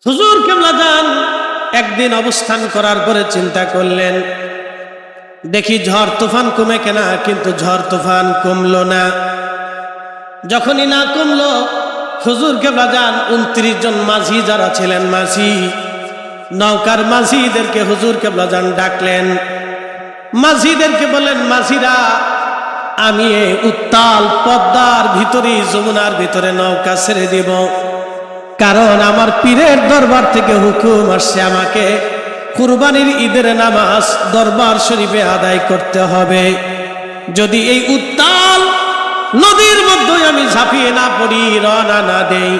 হুজুর কিবলা যান একদিন অবস্থান করার পরে চিন্তা করলেন, দেখি ঝড় তুফান কমে কেনা, কিন্তু ঝড় তুফান কমলো না। যখনই না কমলো, হুজুর কিবলা যান 29 জন মাঝি যারা ছিলেন, মাঝি নৌকার মাঝিদেরকে হুজুর কিবলা যান ডাকলেন। মাঝিদেরকে বলেন, মাঝিরা, আমি এই উত্তাল পদ্মার ভিতরে, যমুনার ভিতরে নৌকা ছেড়ে দিব, কারণ আমার পীরের দরবার থেকে হুকুম আসছে আমাকে কুরবানির ঈদের নামাজ দরবার শরীফে আদায় করতে হবে। যদি এই উত্তাল নদীর মধ্যে আমি ঝাঁপিয়ে না পড়ি, রওনা না দেই,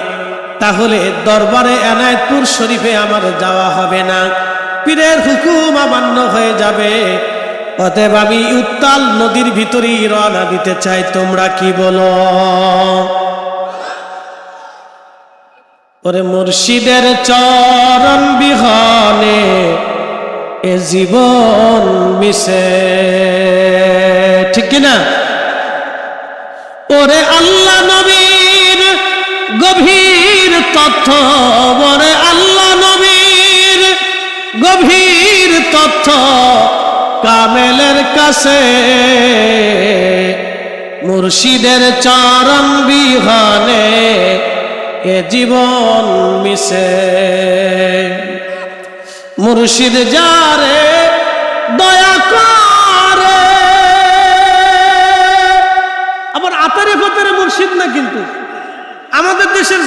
তাহলে দরবারে এনায়েতপুর শরীফে আমার যাওয়া হবে না, পীরের হুকুম অমান্য হয়ে যাবে। অতএব আমি উত্তাল নদীর ভিতরেই রওনা দিতে চাই, তোমরা কি বলো? ওরে মুর্শিদের চরণ বিহনে এ জীবন মিশে, ঠিক কিনা? ওরে আল্লাহ নবীর গভীর তথ্য, ওরে আল্লাহ নবীর গভীর তথ্য কামেলের কাছে, মুর্শিদের চরণ বিহনে এ জীবন মিশে। মুর্শিদ যারে দয়া করে, আবার আতারে ফাতারে মুর্শিদ না, কিন্তু আমাদের দেশের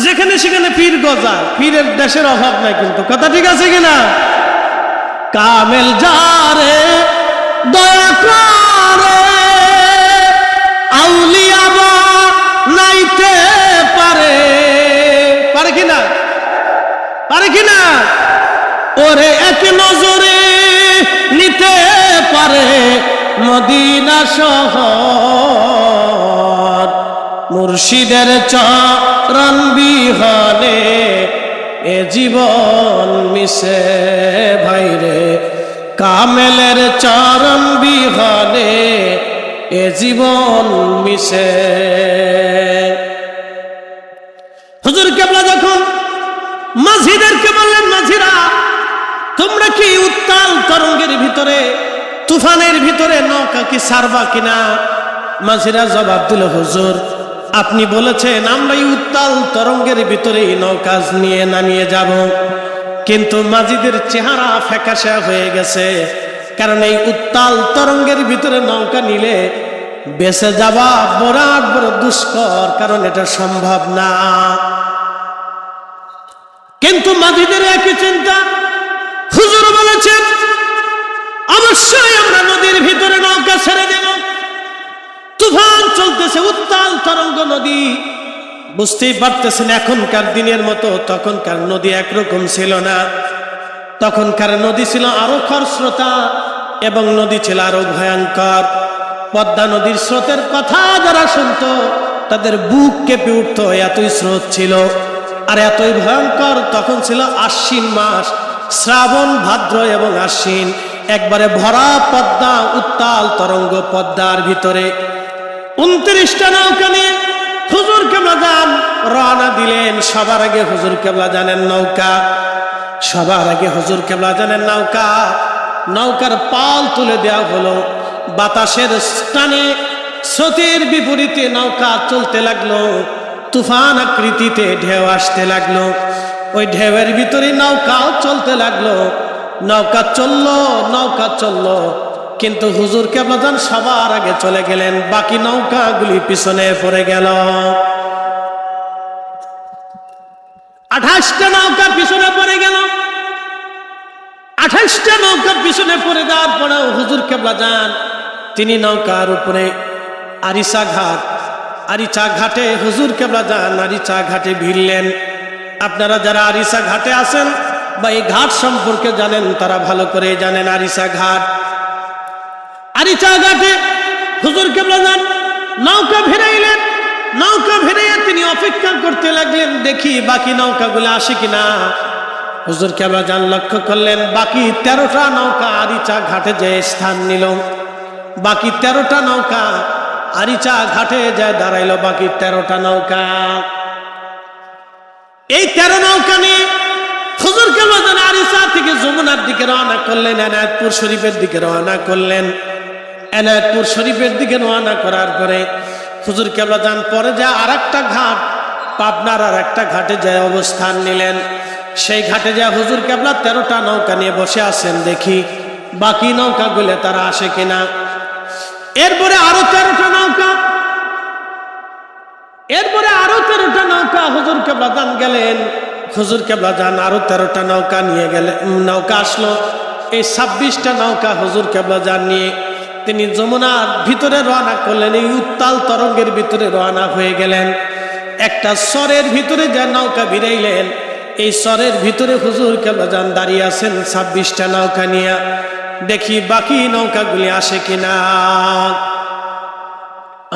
যেখানে সেখানে পীর গজা, পীরের দেশের অভাব নাই, কিন্তু কথা ঠিক আছে কিনা? কামেল যারে দয়া করে, আউলিয়া নাইতে পারে, পারে কিনা? পারে কিনা? ওরে এক নজরে নিতে পারে মদিনা শহর, মুর্শিদের চরণ বিহনে এ জীবন মিশে। ভাইরে, কামেলের চরণ বিহনে এ জীবন মিশে। হুজুর কিবলা যখন মাঝিদেরকে বললেন, মাঝিরা, তোমরা কি উত্তাল তরঙ্গের ভিতরে, তুফানের ভিতরে নৌকা কি ছাড়বা কিনা? মাঝিরা জবাব দিল, হুজুর আপনি বলেছেন আমরা এই উত্তাল তরঙ্গের ভিতরে নৌকা নিয়ে নামিয়ে যাব, কিন্তু মাঝিদের চেহারা ফ্যাকাশে হয়ে গেছে, কারণ এই উত্তাল তরঙ্গের ভিতরে নৌকা নিলে বেঁচে যাওয়া বড় দুষ্কর, কারণ এটা সম্ভব না। কিন্তু মাঝিদের একই চিন্তা। হুজুর বলেছেন অবশ্যই আমরা নদীর ভিতরে নৌকা ছেড়ে দেব, তুফান চলতেছে, উত্তাল তরঙ্গ নদী, বুঝতেই পারতেছেন এখনকার দিনের মতো তখনকার নদী একরকম ছিল না। তখনকার নদী ছিল আরো খরস্রোতা এবং নদী ছিল আরো ভয়ঙ্কর। পদ্মা নদীর স্রোতের কথা যারা শুনতো তাদের বুক কেঁপে উঠতো, এতই স্রোত ছিল আর এতই ভয়ঙ্কর। তখন ছিল আশ্বিন মাস, শ্রাবণ, ভাদ্র এবং আশ্বিন, একবারে ভরা পদ্মা, উত্তাল তরঙ্গ পদ্মার ভিতরে। 29টা নৌকা নিয়ে হুজুর কিবলা যান রওনা দিলেন। সবার আগে হুজুর কিবলা জানের নৌকা, সবার আগে হুজুর কিবলা জানের নৌকা, নৌকার পাল তুলে দেওয়া হলো। বাতাসের টানে স্রোতের বিপরীতে নৌকা চলতে লাগলো, তুফান আকৃতিতে ঢেউ আসতে লাগলো, ওই ঢেউয়ের ভিতরে নৌকাও চলতে লাগলো। নৌকা চললো, নৌকা চললো, কিন্তু হুজুর কিবলা যান সবার আগে চলে গেলেন, বাকি নৌকাগুলি পিছনে পড়ে গেল। 28টা নৌকা পিছনে পড়ে গেল। 28টা নৌকা পিছনে পড়ে যাওয়ার পরেও হুজুর কিবলা যান তিনি নৌকার উপরে আরিচা ঘাটে হুজুর কিবলা যান আরিচা ঘাটে ভিড়লেন। আপনারা যারা আরিচা ঘাটে আছেন বা এই ঘাট সম্পর্কে জানেন তারা ভালো করে জানেন। আরিচা ঘাটে হুজুর কিবলা যান নৌকা ভিড়াইলেন। নৌকা ভিড়াইয়া তিনি অপেক্ষা করতে লাগলেন, দেখি বাকি নৌকাগুলো আসে কিনা। হুজুর কিবলা যান লক্ষ্য করলেন বাকি 13টা নৌকা আরিচা ঘাটে যে স্থান নিল। বাকি 13টা নৌকা আরিচা ঘাটে যায় দাঁড়াইলো, বাকি 13টা নৌকা। এই 13 নৌকা নিয়ে রওনা করলেন, এনায়েতপুর শরীফের দিকে রওনা করলেন। এনায়েতপুর শরীফের দিকে রওনা করার পরে হুজুর কেবলা যান পরে যা আরেকটা ঘাট, পাবনার আর একটা ঘাটে যায় অবস্থান নিলেন। সেই ঘাটে যা হুজুর কেবলা 13টা নৌকা নিয়ে বসে আছেন, দেখি বাকি নৌকাগুলো তারা আসে কিনা। এরপরে আরো 13টা নৌকা, এরপরে আরো 13টা নৌকা হুজুর কেবলা যান গেলেন। হুজুর কেবলা যান আরো 13টা নৌকা নিয়ে গেলেন, নৌকা আসলো। এই 26টা নৌকা হুজুর কেবলা যান নিয়ে তিনি যমুনার ভিতরে রওনা করলেন। এই উত্তাল তরঙ্গের ভিতরে রওনা হয়ে গেলেন। একটা সরের ভিতরে যে নৌকা ভিড়াইলেন, এই সরের ভিতরে হুজুর কেবলা যান দাঁড়িয়ে আছেন 26টা নৌকা নিয়ে, দেখি বাকি নৌকাগুলি আসে কিনা।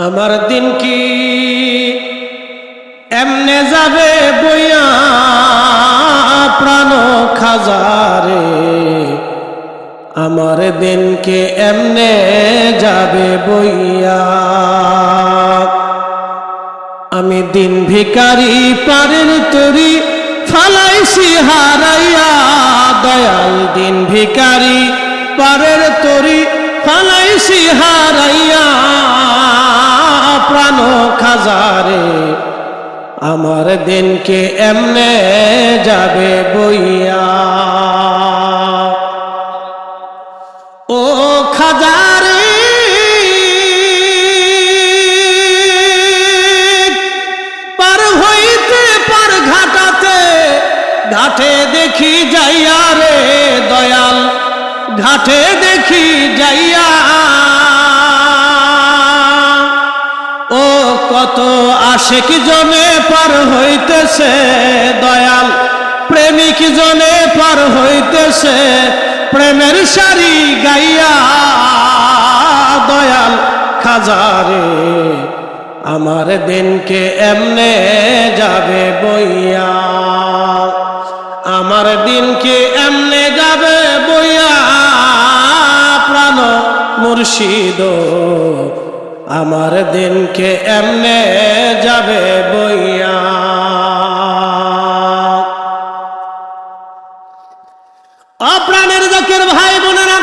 আমার দিন কি এমনে যাবে বইয়া প্রাণ খাজারে, আমার দিনকে এমনে যাবে বইয়া। আমি দিন ভিখারি পারের তরি ফালাইছি হারাইয়া, দয়াল দিন ভিখারি পারের তরি ফালাইছি হারাইয়া, প্রাণ খাজারে আমার দিনকে এমনে যাবে বইয়া। ও খাজারে পার হইতে পার ঘাটাতে, ঘাটে দেখি যাইয়া রে দয়াল, ঘাটে দেখি যাইয়া। ও কত আশিক জনে পার হইতেছে দয়াল, প্রেমিক জনে পার হইতেছে প্রেমের সারি গাইয়া, দয়াল খাজারে আমার দিনকে এমনে যাবে বইয়া, আমার দিনকে এমনে যাবে বইয়া। প্রাণ মুর্শিদ আমার দিনকে এমনে যাবে বইয়া। অপ্রাণের জাকের ভাই বোনেরা,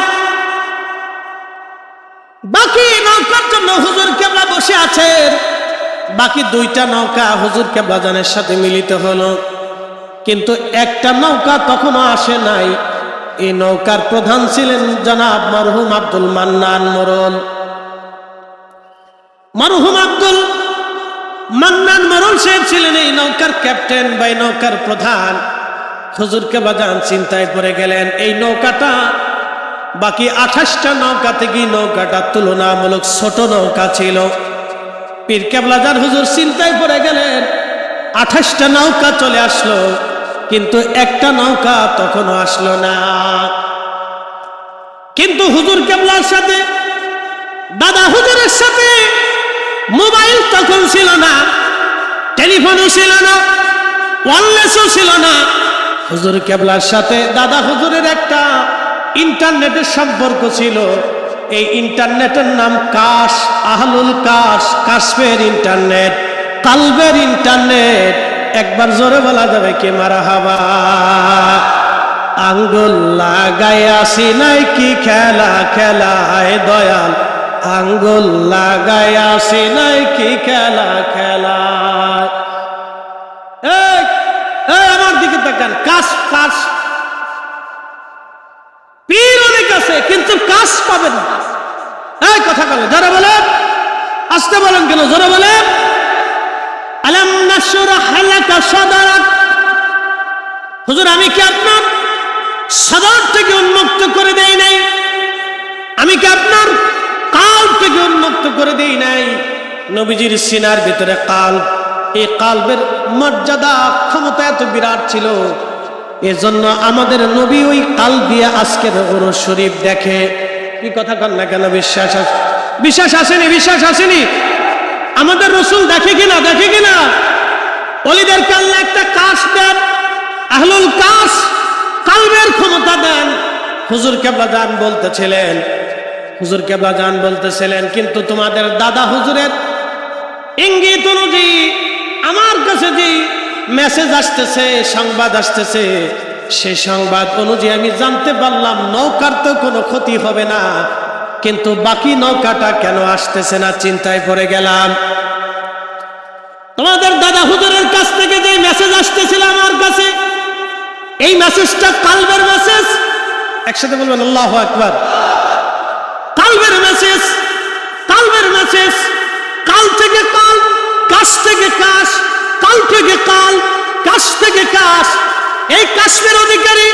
বাকি নৌকার জন্য হুজুর কেবলা বসে আছেন। বাকি 2টা নৌকা হুজুর কেবলা জানের সাথে মিলিত হলো, কিন্তু একটা নৌকা তখনও আসে নাই। এই নৌকার প্রধান ছিলেন জনাব মরহুম আব্দুল মান্নান মোরল। মরহুম আব্দুল মান্নান মোরল সাহেব ছিলেন এই নৌকার ক্যাপ্টেন বা নৌকার প্রধান। হুজুর কেবলা যান চিন্তায় পড়ে গেলেন। এই নৌকাটা বাকি 28টা নৌকা থেকে নৌকাটা তুলনামূলক ছোট নৌকা ছিল। পীর কেবলা যান হুজুর চিন্তায় পড়ে গেলেন। 28টা নৌকা চলে আসলো, কিন্তু একটা নৌকা তখনও আসলো না। কিন্তু হুজুর কেবলার সাথে, দাদা হুজুরের সাথে মোবাইল তখন ছিল না, টেলিফোনও ছিল না, ওয়্যারলেসও ছিল না। হুজুর কেবলার সাথে দাদা হুজুরের একটা ইন্টারনেটের সম্পর্ক ছিল। এই ইন্টারনেটের নাম কাশ, আহলুল কাশ, কাশফের ইন্টারনেট, কালবের ইন্টারনেট। একবার জোরে বলা যাবে কি মারহাবা। আঙ্গুল লাগাইয়াছি নাই কি খেলা খেলায় দয়াল, আঙ্গুল লাগাইয়াছি নাই কি খেলা খেলায়। আমার দিকে তাকান, কাশ কাশ। পীর অনেক আছে কিন্তু কাশ পাবেন না। এই কথা বলে যারা বলেন, আসতে বলেন কেন, জোরে বলেন। আলাম নাশরাহ লাকা সাদরাক। হুজুর আমি কি আপনার সদর থেকে উন্মুক্ত করে দেই নাই? আমি কি আপনার কাল্ব থেকে উন্মুক্ত করে দেই নাই? নবীজির সিনার ভিতরে কাল্ব, এই কাল্বের মর্যাদা ক্ষমতা এত বিরাট ছিল, এজন্য আমাদের নবী ওই কাল্ব দিয়ে আজকের ওরস শরীফ দেখে। কি কথা কন না কেন? বিশ্বাস আসেনি? বিশ্বাস আসেনি? আমাদের রসুল দেখে কিনা? দেখে কিনা? ওলিদের কাল্লা একটা কাশ দেন, আহলুল কাশ, কালবের ক্ষমতা দেন। হুজুর কেবলা জান বলতেছিলেন, হুজুর কেবলা জান বলতেছিলেন, কিন্তু তোমাদের দাদা হুজুরের ইঙ্গিত অনুযায়ী আমার কাছে যে মেসেজ আসতেছে, সংবাদ আসতেছে, সেই সংবাদ অনুযায়ী আমি জানতে পারলাম নৌকার তো কোনো ক্ষতি হবে না, কিন্তু বাকি নৌকাটা কেন আসতেছে না, চিন্তায় পড়ে গেলাম। তোমাদের দাদা হুজুরের কাছ থেকে যে মেসেজ আসতেছিল আমার কাছে, এই মেসেজটা কালবের মেসেজ। একসাথে বলবেন আল্লাহু আকবার। কালবের মেসেজ, কালবের মেসেজ। কাল থেকে কাল, কাশ থেকে কাশ, কাল থেকে কাল, কাশ থেকে কাশ। এই কাশ্মীর অধিকারী,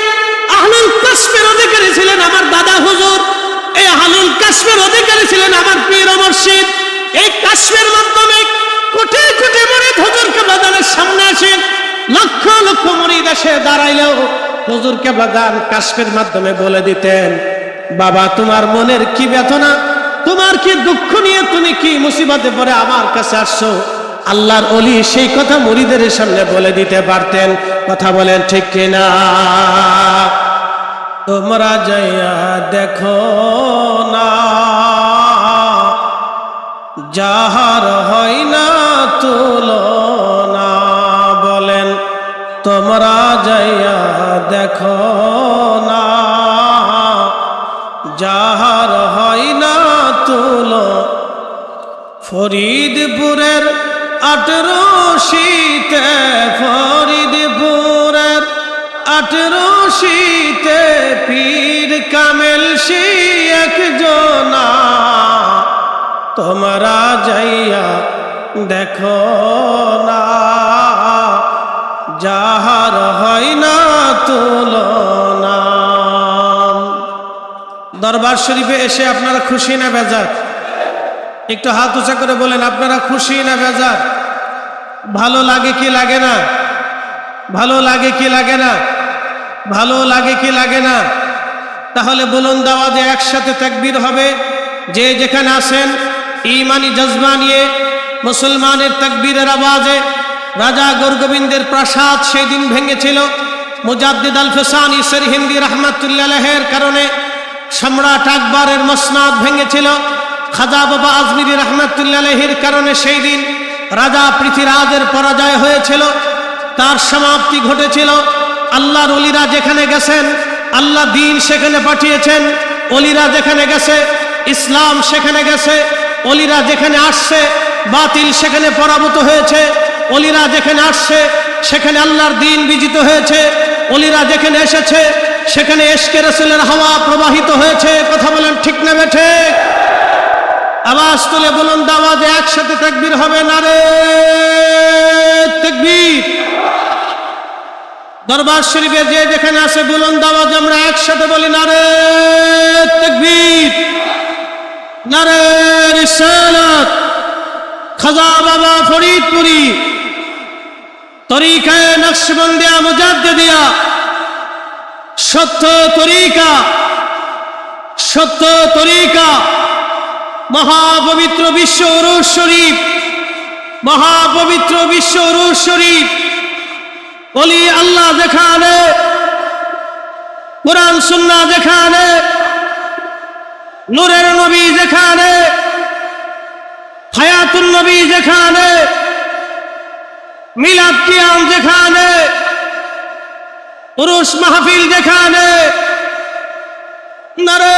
আহলুল কাশ্মীর অধিকারী ছিলেন আমার দাদা হুজুর। এই আহলুল কাশ্মীর অধিকারী ছিলেন আমার পীর ও মুর্শিদ। এই কাশ্মীর মাধ্যমে কোটি কোটি মুরিদ হুজুর কেবলাদানের সামনে আসেন, লক্ষ লক্ষ মুরিদ এসে দাঁড়াইলেও হুজুর কেবলাদান কাশ্মীর মাধ্যমে বলে দিতেন, বাবা তোমার মনের কি বেদনা, তোমার কি দুঃখ নিয়ে তুমি কি মুসিবতে পড়ে আমার কাছে আসছো, আল্লাহর ওলি সেই কথা মুরিদের সামনে বলে দিতে পারতেন। কথা বলেন ঠিক কিনা? তোমরা যাইয়া দেখো না, যাহার হয় না তুলনা। বলেন তোমরা যাইয়া দেখো না, যাহার হয় না তুলো। ফরিদপুরের 18 শীতে, ফরিদপুরের 18 শীতে পীর কামেল সেই একজনা। তোমরা যাইয়া দেখো না, যাহার হয় না তুলনা। দরবার শরীফে এসে আপনারা খুশি না বেজার? একটু হাত উঁচা করে বলেন, আপনারা খুশি না বেজার? ভালো লাগে কি লাগে না? ভালো লাগে কি লাগে না? ভালো লাগে কি লাগে না? তাহলে বুলন্দ আওয়াজে একসাথে তাকবীর হবে। যে যেখানে আছেন ঈমানি জজবা নিয়ে মুসলমানের তাকবীরের আওয়াজে। রাজা গৌরগোবিন্দের প্রাসাদ সেই দিন ভেঙেছিল। মুজাদ্দিদ আল ফিসানি সরহিন্দি রাহমাতুল্লাহ আলাইহির কারণে সম্রাট আকবরের মসনদ ভেঙেছিল। খাজা বাবা আজমিরি রাহমাতুল্লাহ আলাইহির কারণে সেই দিন রাজা পৃথ্বীরাজের পরাজয় হয়েছিল, তার সমাপ্তি ঘটেছিল। আল্লাহর ওলিরা যেখানে গেছেন আল্লাহ দ্বীন সেখানে পাঠিয়েছেন। ওলিরা যেখানে গেছে ইসলাম সেখানে গেছে। ওলিরা যেখানে আসছে বাতিল সেখানে পরাভূত হয়েছে। ওলিরা যেখানে আসছে সেখানে আল্লাহর দ্বীন বিজিত হয়েছে। ওলিরা যেখানে এসেছে সেখানে ইশকে রাসূলের হাওয়া প্রবাহিত হয়েছে। কথা বলেন ঠিক না বেঠে? আওয়াজ তুলে বুলন্দ আওয়াজে একসাথে তাকবীর হবে। নারে তাকবীর। দরবার শরীফে যে যেখানে আছে বুলন্দ আওয়াজে আমরা একসাথে বলি নারে তাকবীর, নারে রিসালাত। খাজা বাবা ফরিদপুরি তরিকায়ে নকশবন্দিয়া মুজাদ্দিদিয়া, সত্য তরিকা, সত্য তরিকা। মহাপবিত্র বিশ্ব উরুস শরীফ, মহাপবিত্র বিশ্ব উরুস শরীফ। ওলি আল্লাহ যেখানে, কুরআন সুন্নাহ যেখানে, নূরের নবী যেখানে, হায়াতুন নবী যেখানে, মিলাদ কিয়াম যেখানে, উরুস মাহফিল যেখানে, নারে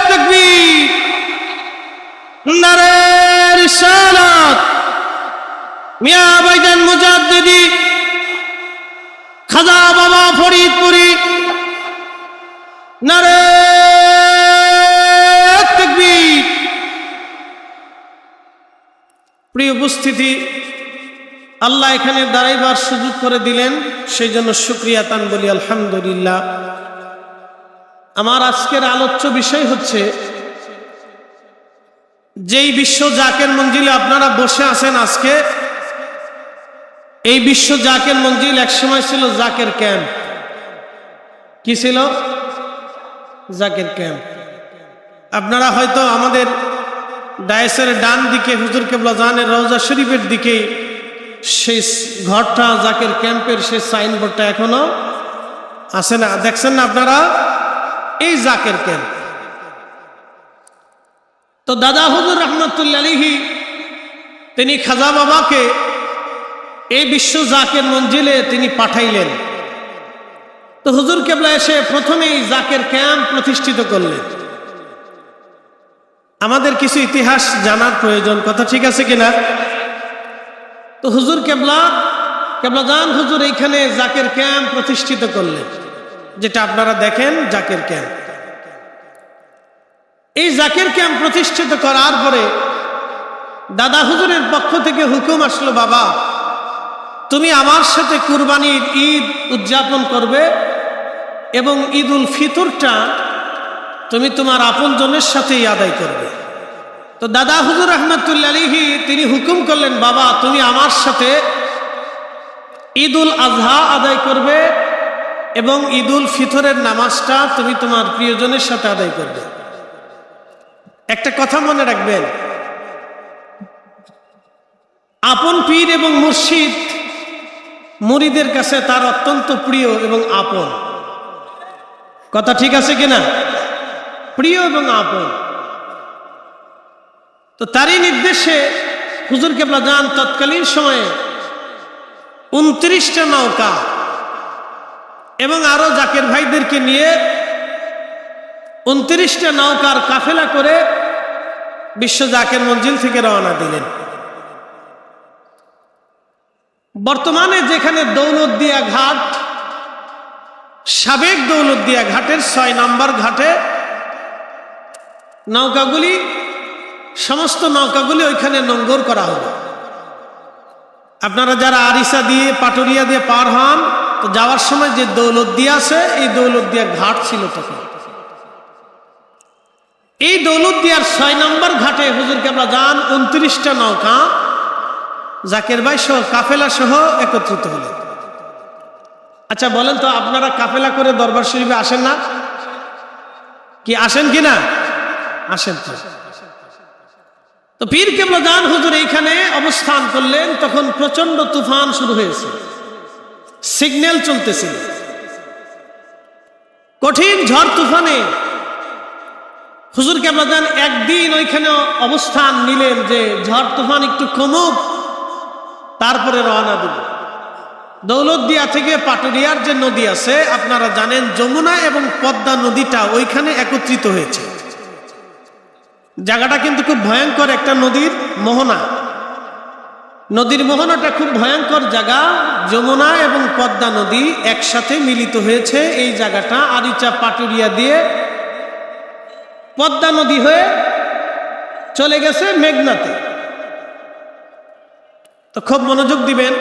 তাকবীর, নারে রিসালাত। মিয়া ভাইজান মুজাদ্দিদি, খাজা বাবা ফরিদপুরি, নারে তাকবীর। প্রিয় উপস্থিতি, আল্লাহ এখানে দাঁড়াইবার সুযোগ করে দিলেন, সেই জন্য শুকরিয়া তান বলি আলহামদুলিল্লাহ। আমার আজকের আলোচ্য বিষয় হচ্ছে, যেই বিশ্ব জাকের মঞ্জিলে আপনারা বসে আছেন আজকে, এই বিশ্ব জাকের মঞ্জিল একসময় ছিল জাকের ক্যাম্প। কি ছিল? জাকের ক্যাম্প। আপনারা হয়তো আমাদের ডায়েসের ডান দিকে হুজুর কেবলা জানের রওজা শরীফের দিকে সেই ঘরটা, জাকের ক্যাম্পের সেই সাইনবোর্ডটা এখনো আছে না? দেখছেন না আপনারা? এই জাকের ক্যাম্প। তো দাদা হুজুর রহমতুল্লাহ আলাইহি তিনি খাজা বাবাকে এই বিশ্ব জাকের মঞ্জিলে তিনি পাঠাইলেন। তো হুজুর কেবলা এসে প্রথমেই জাকের ক্যাম্প প্রতিষ্ঠিত করলেন। আমাদের কিছু ইতিহাস জানার প্রয়োজন, কথা ঠিক আছে কিনা? তো হুজুর কেবলাজান হুজুর এইখানে জাকের ক্যাম্প প্রতিষ্ঠিত করলেন, যেটা আপনারা দেখেন জাকের ক্যাম্প। এই জাকের ক্যাম্প প্রতিষ্ঠিত করার পরে দাদা হুজুরের পক্ষ থেকে হুকুম আসলো, বাবা তুমি আমার সাথে কুরবানির ঈদ উদযাপন করবে এবং ঈদুল ফিতরটা তুমি তোমার আপনজনের সাথেই আদায় করবে। তো দাদা হুজুর রহমতুল্লাহ আলাইহি তিনি হুকুম করলেন, বাবা তুমি আমার সাথে ঈদুল আজহা আদায় করবে এবং ঈদুল ফিতরের নামাজটা তুমি তোমার প্রিয়জনের সাথে আদায় করবে। একটা কথা মনে রাখবেন, আপন পীর এবং মুর্শিদ মুরিদের কাছে তার অত্যন্ত প্রিয় এবং আপন, কথা ঠিক আছে কিনা? প্রিয় এবং আপন। তো তারই নির্দেশে হুজুর কেবলা যান তৎকালীন সময়ে 29টা নৌকা এবং আরো জাকের ভাইদেরকে নিয়ে 29টা নৌকার কাফেলা করে বিশ্ব জাকের মঞ্জিল থেকে রওনা দিলেন। বর্তমানে যেখানে দৌলতদিয়া ঘাট, সাবেক দৌলতদিয়া ঘাটের 6 নম্বর ঘাটে নৌকাগুলি, সমস্ত নৌকাগুলি ওইখানে নোঙ্গর করা হবে। আপনারা যারা আরিসা দিয়ে পাটুরিয়া দিয়ে পার হন, তো যাওয়ার সময় যে দৌলতদিয়া আছে, এই দৌলতদিয়া ঘাট ছিল তখন। এই দৌলতদিয়ার 6 নম্বর ঘাটে হুজুর কেবলা যান 29টা নৌকা জাকের ভাই সহ কাফেলা সহ একত্রিত হলেন। আচ্ছা বলেন তো, আপনারা কাফেলা করে দরবার শরীফে আসেন না? কি আসেন কিনা? আসেন। তো পীর কেবলা যান হুজুর এইখানে অবস্থান করলেন, তখন প্রচন্ড তুফান শুরু হয়েছে, সিগন্যাল চলতেছিল। কঠিন ঝড় তুফানে হুজুর কেবলা যান একদিন ওইখানে অবস্থান নিলেন যে ঝড় তুফান একটু কমুক, তারপরে রওনা দিল। দৌলতদিয়া থেকে পাটুরিয়ার যে নদী আছে, আপনারা জানেন যমুনা এবং পদ্মা নদীটা ওইখানে একত্রিত হয়েছে। জায়গাটা কিন্তু খুব ভয়ঙ্কর একটা নদীর মোহনা। নদীর মোহনাটা খুব ভয়ঙ্কর জায়গা। যমুনা এবং পদ্মা নদী একসাথে মিলিত হয়েছে এই জায়গাটা। আরিচা পাটুরিয়া দিয়ে পদ্মা নদী হয়ে চলে গেছে মেঘনাতে। তো খুব মনোযোগ দিবেন।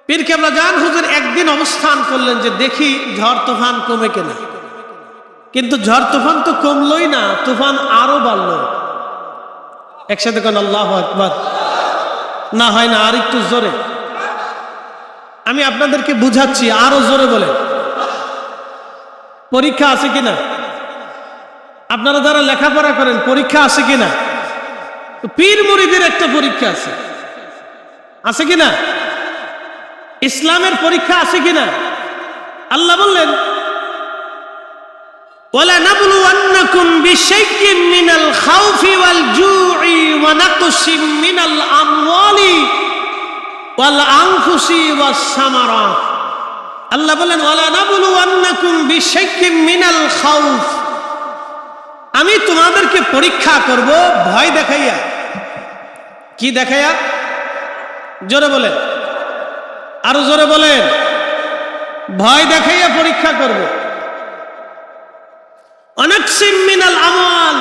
পীর কেবলা যান হুজুর একদিন অবস্থান করলেন যে দেখি ঝড় তুফান কমে কিনা। কিন্তু ঝড় তুফান তো কমলই না, তুফান আরো বাড়ল। একসাথে কোন আল্লাহু আকবার। না হয় না, আর একটু জোরে আমি আপনাদেরকে বুঝাচ্ছি, আরো জোরে বলে। পরীক্ষা আছে কিনা? আপনারা যারা লেখাপড়া করেন, পরীক্ষা আছে কিনা? পীর মুরিদের একটা পরীক্ষা আছে, আছে কিনা? ইসলামের পরীক্ষা আছে কিনা? আল্লাহ বললেন, وَلَنَبْلُوَنَّكُمْ بِشَيْءٍ مِّنَ الْخَوْفِ وَالْجُوعِ وَنَقْصٍ مِّنَ الْأَمْوَالِ وَالْأَنفُسِ وَالثَّمَرَاتِ। আল্লাহ বলেন, وَلَنَبْلُوَنَّكُمْ بِشَيْءٍ مِّنَ الْخَوْفِ, আমি তোমাদেরকে পরীক্ষা করব ভয় দেখাইয়া। কি দেখাইয়া? জোরে বলেন, আরো জোরে বলেন। ভয় দেখাইয়া পরীক্ষা করব। অনাকসিম মিনাল আমওয়াল,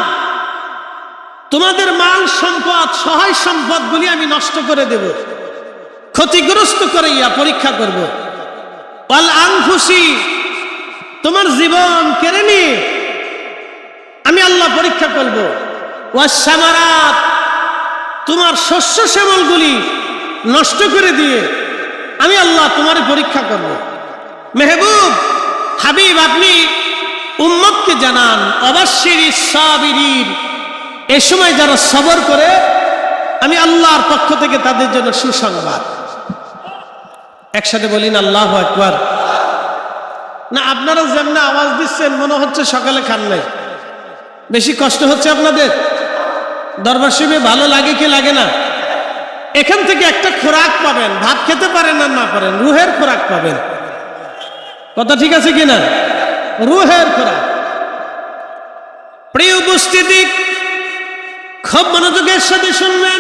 তোমাদের মাল সম্পদ, সহায় সম্পদগুলি আমি নষ্ট করে দেব, ক্ষতিগ্রস্ত করাইয়া পরীক্ষা করব। ওয়াল আনফুসি, তোমার জীবন কেড়ে নিয়ে আমি আল্লাহ পরীক্ষা করব। ওয়াস সামারাত, তোমার শস্য শ্যামলগুলি নষ্ট করে দিয়ে আমি আল্লাহ তোমার পরীক্ষা করব। মেহবুব হাবিব, আপনি উম্মতকে জানান, অবশ্যিরিস সাবিরিন, এই সময় যারা সবর করে আমি আল্লাহর পক্ষ থেকে তাদের জন্য সুসংবাদ। একসাথে বলিন আল্লাহু আকবার। না আপনারা যেমন আওয়াজ দিচ্ছেন মনে হচ্ছে সকালে খান নাই। বেশি কষ্ট হচ্ছে আপনাদের? দরবার শরীফে ভালো লাগে কি লাগে না? এখান থেকে একটা খোরাক পাবেন, ভাত খেতে পারেন আর না পারেন, রুহের খোরাক পাবেন। কথা ঠিক আছে কিনা? রুহের খোরাক। প্রিয় উপস্থিতি, খুব মনোযোগের সাথে শুনবেন।